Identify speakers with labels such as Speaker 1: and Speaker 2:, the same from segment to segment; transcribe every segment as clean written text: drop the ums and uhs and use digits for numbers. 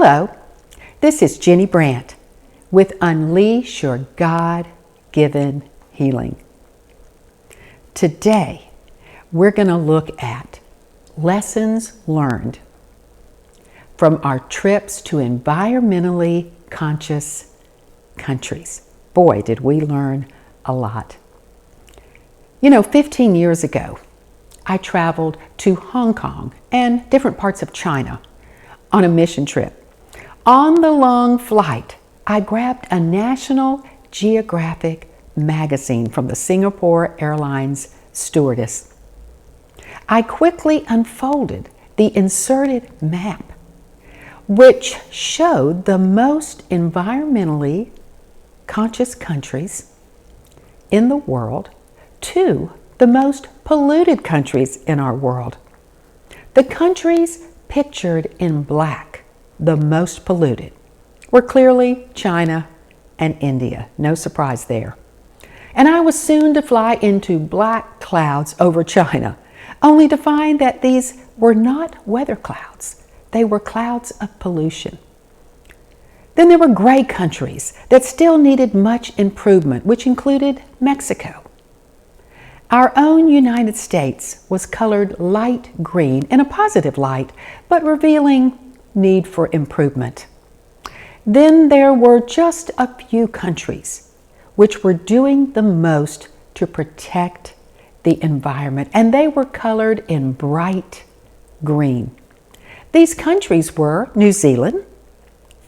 Speaker 1: Hello, this is Ginny Brant with Unleash Your God-Given Healing. Today, we're going to look at lessons learned from our trips to environmentally conscious countries. Boy, did we learn a lot. 15 years ago, I traveled to Hong Kong and different parts of China on a mission trip. On the long flight, I grabbed a National Geographic Magazine from the Singapore Airlines stewardess. I quickly unfolded the inserted map, which showed the most environmentally conscious countries in the world to the most polluted countries in our world. The countries pictured in black, the most polluted, were clearly China and India. No surprise there. And I was soon to fly into black clouds over China, only to find that these were not weather clouds. They were clouds of pollution. Then there were gray countries that still needed much improvement, which included Mexico. Our own United States was colored light green in a positive light, but revealing need for improvement. Then there were just a few countries which were doing the most to protect the environment, and they were colored in bright green. These countries were New Zealand,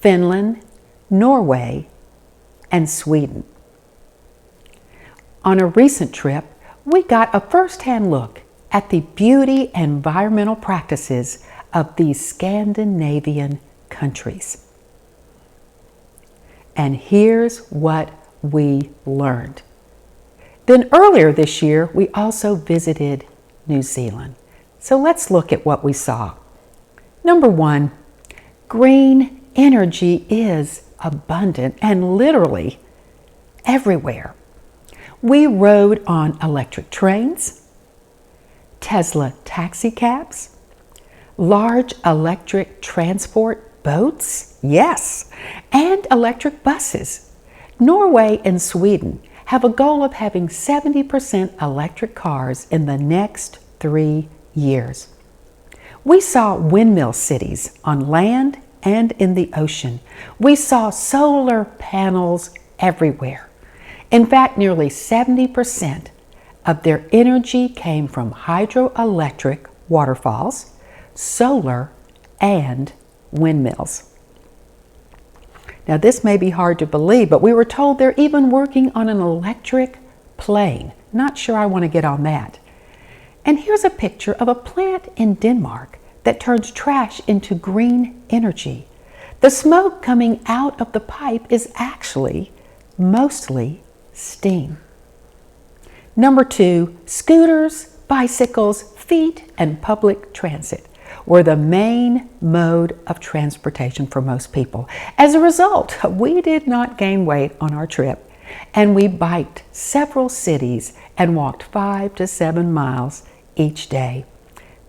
Speaker 1: Finland, Norway, and Sweden. On a recent trip, we got a first-hand look at the beauty and environmental practices of these Scandinavian countries. And here's what we learned. Then earlier this year, we also visited New Zealand. So let's look at what we saw. Number one, green energy is abundant and literally everywhere. We rode on electric trains, Tesla taxi cabs, large electric transport boats, yes, and electric buses. Norway and Sweden have a goal of having 70% electric cars in the next 3 years. We saw windmill cities on land and in the ocean. We saw solar panels everywhere. In fact, nearly 70% of their energy came from hydroelectric waterfalls, solar, and windmills. Now, this may be hard to believe, but we were told they're even working on an electric plane. Not sure I want to get on that. And here's a picture of a plant in Denmark that turns trash into green energy. The smoke coming out of the pipe is actually mostly steam. Number two, scooters, bicycles, feet, and public transit were the main mode of transportation for most people. As a result, we did not gain weight on our trip, and we biked several cities and walked 5 to 7 miles each day.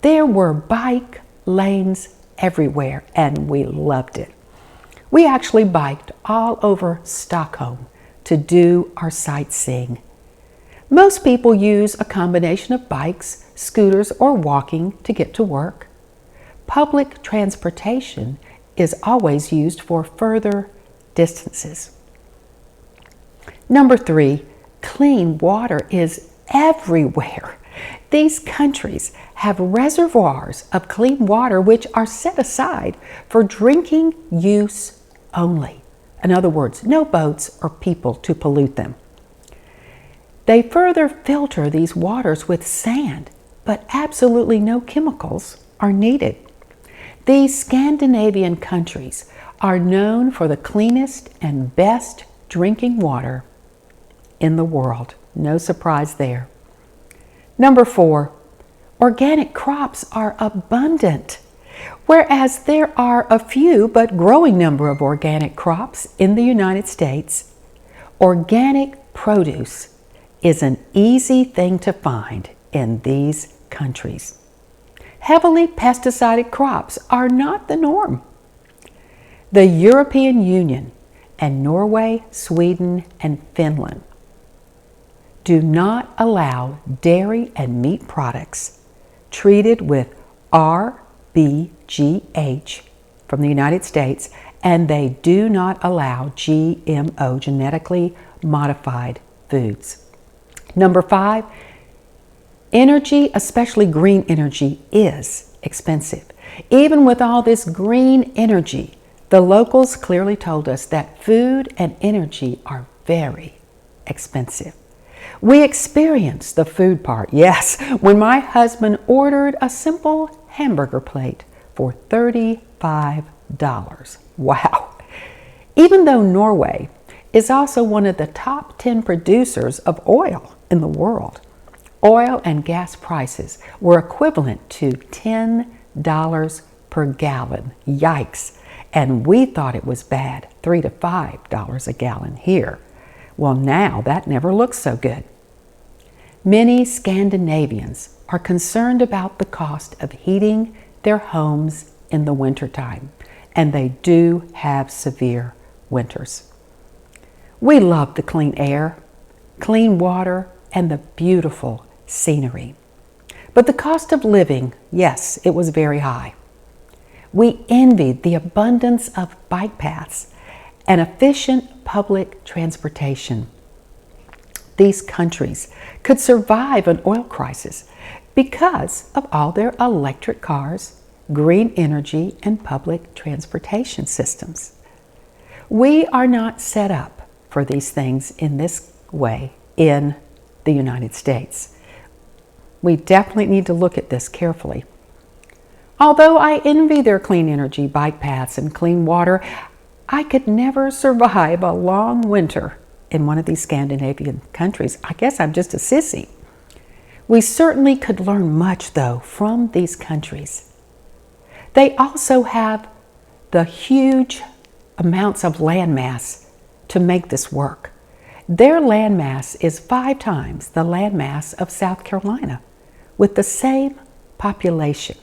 Speaker 1: There were bike lanes everywhere, and we loved it. We actually biked all over Stockholm to do our sightseeing. Most people use a combination of bikes, scooters, or walking to get to work. Public transportation is always used for further distances. Number three, clean water is everywhere. These countries have reservoirs of clean water which are set aside for drinking use only. In other words, no boats or people to pollute them. They further filter these waters with sand, but absolutely no chemicals are needed. These Scandinavian countries are known for the cleanest and best drinking water in the world. No surprise there. Number four, organic crops are abundant. Whereas there are a few but growing number of organic crops in the United States, organic produce is an easy thing to find in these countries. Heavily pesticided crops are not the norm. The European Union and Norway, Sweden, and Finland do not allow dairy and meat products treated with RBGH from the United States, and they do not allow GMO, genetically modified foods. Number 5, energy, especially green energy, is expensive. Even with all this green energy, the locals clearly told us that food and energy are very expensive. We experienced the food part, yes, when my husband ordered a simple hamburger plate for $35. Wow. Even though Norway is also one of the top 10 producers of oil in the world, oil and gas prices were equivalent to $10 per gallon. Yikes. And we thought it was bad, $3 to $5 a gallon here. Well, now that never looks so good. Many Scandinavians are concerned about the cost of heating their homes in the wintertime, and they do have severe winters. We love the clean air, clean water, and the beautiful scenery. But the cost of living, yes, it was very high. We envied the abundance of bike paths and efficient public transportation. These countries could survive an oil crisis because of all their electric cars, green energy, and public transportation systems. We are not set up for these things in this way in the United States. We definitely need to look at this carefully. Although I envy their clean energy, bike paths, and clean water, I could never survive a long winter in one of these Scandinavian countries. I guess I'm just a sissy. We certainly could learn much, though, from these countries. They also have the huge amounts of landmass to make this work. Their landmass is 5 times the landmass of South Carolina with the same population.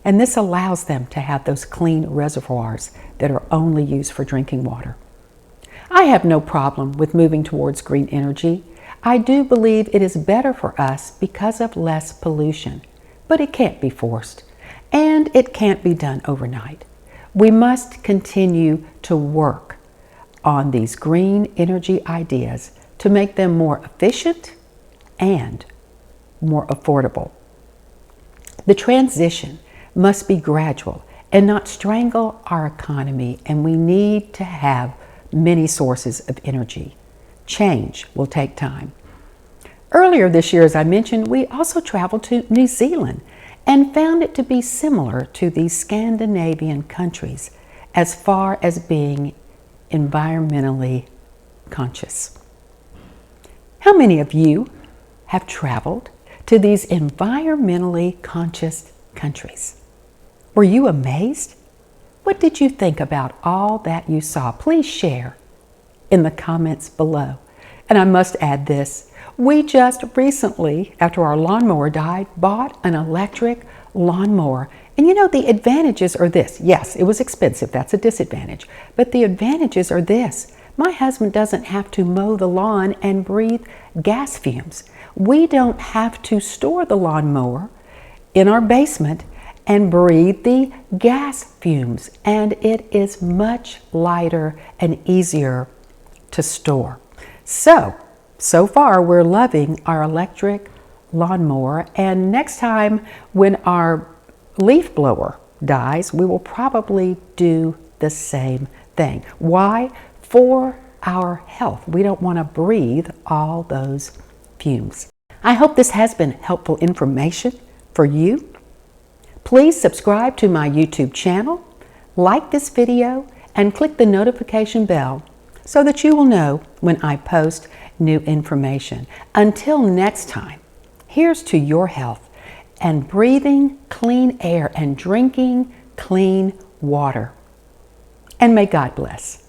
Speaker 1: And this allows them to have those clean reservoirs that are only used for drinking water. I have no problem with moving towards green energy. I do believe it is better for us because of less pollution, but it can't be forced, and it can't be done overnight. We must continue to work on these green energy ideas to make them more efficient and more affordable. The transition must be gradual and not strangle our economy, and we need to have many sources of energy. Change will take time. Earlier this year, as I mentioned, we also traveled to New Zealand and found it to be similar to these Scandinavian countries as far as being environmentally conscious. How many of you have traveled to these environmentally conscious countries? Were you amazed? What did you think about all that you saw? Please share in the comments below. And I must add this. We just recently, after our lawnmower died, bought an electric lawnmower. And you know, the advantages are this. Yes, it was expensive. That's a disadvantage. But the advantages are this. My husband doesn't have to mow the lawn and breathe gas fumes. We don't have to store the lawnmower in our basement and breathe the gas fumes. And it is much lighter and easier to store. So far we're loving our electric lawnmower, and next time when our leaf blower dies, we will probably do the same thing. Why? For our health. We don't want to breathe all those fumes. I hope this has been helpful information for you. Please subscribe to my YouTube channel, like this video, and click the notification bell so that you will know when I post new information. Until next time, here's to your health and breathing clean air and drinking clean water. And may God bless.